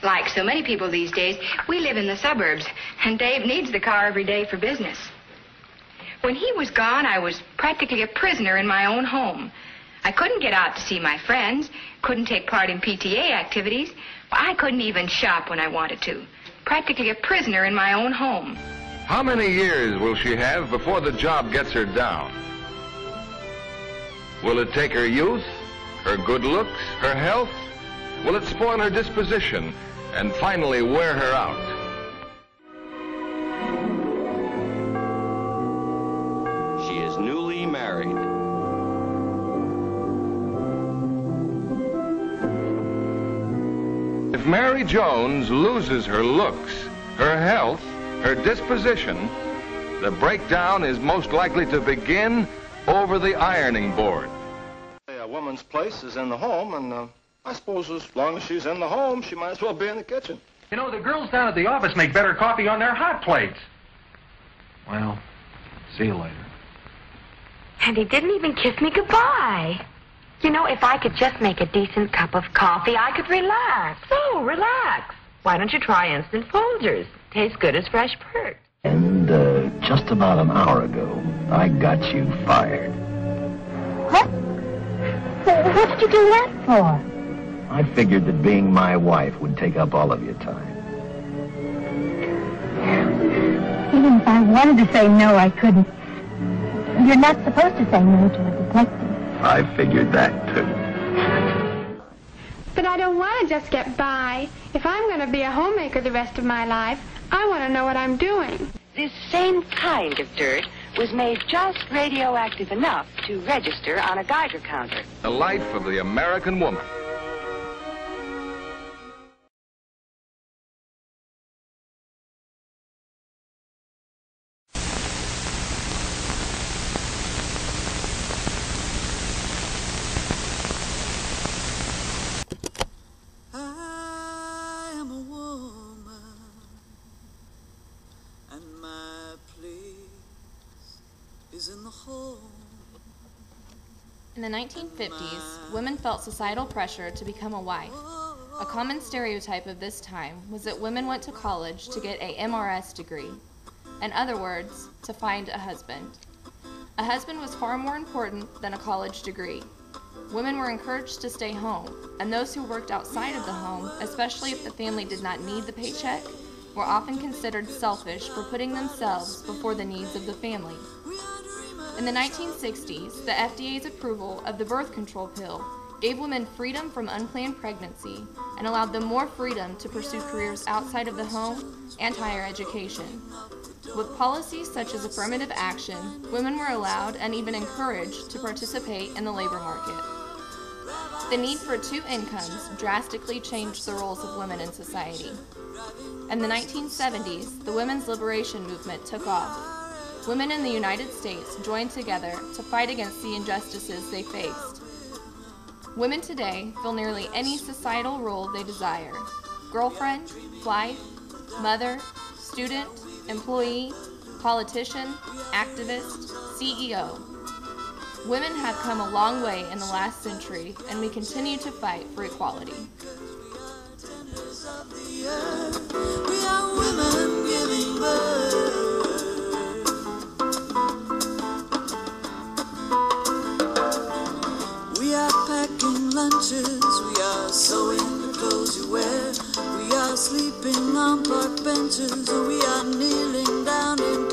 Like so many people these days, we live in the suburbs, and Dave needs the car every day for business. When he was gone, I was practically a prisoner in my own home. I couldn't get out to see my friends, couldn't take part in PTA activities. I couldn't even shop when I wanted to. Practically a prisoner in my own home. How many years will she have before the job gets her down? Will it take her youth, her good looks, her health? Will it spoil her disposition and finally wear her out? She is newly married. If Mary Jones loses her looks, her health, her disposition, the breakdown is most likely to begin over the ironing board. A woman's place is in the home, and I suppose as long as she's in the home, she might as well be in the kitchen. You know, the girls down at the office make better coffee on their hot plates. Well, see you later. And he didn't even kiss me goodbye. You know, if I could just make a decent cup of coffee, I could relax. So, relax. Why don't you try Instant Folgers? Tastes good as fresh perk. And just about an hour ago, I got you fired. What? What did you do that for? I figured that being my wife would take up all of your time. Even if I wanted to say no, I couldn't. You're not supposed to say no to a detective. I figured that, too. But I don't want to just get by. If I'm going to be a homemaker the rest of my life, I want to know what I'm doing. This same kind of dirt was made just radioactive enough to register on a Geiger counter. The life of the American woman. In the 1950s, women felt societal pressure to become a wife. A common stereotype of this time was that women went to college to get a MRS degree. In other words, to find a husband. A husband was far more important than a college degree. Women were encouraged to stay home, and those who worked outside of the home, especially if the family did not need the paycheck, were often considered selfish for putting themselves before the needs of the family. In the 1960s, the FDA's approval of the birth control pill gave women freedom from unplanned pregnancy and allowed them more freedom to pursue careers outside of the home and higher education. With policies such as affirmative action, women were allowed and even encouraged to participate in the labor market. The need for two incomes drastically changed the roles of women in society. In the 1970s, the women's liberation movement took off. Women in the United States joined together to fight against the injustices they faced. Women today fill nearly any societal role they desire: girlfriend, wife, mother, student, employee, politician, activist, CEO. Women have come a long way in the last century, and we continue to fight for equality. We are women giving birth. We are packing lunches, we are sewing the clothes you wear. We are sleeping on park benches, we are kneeling down in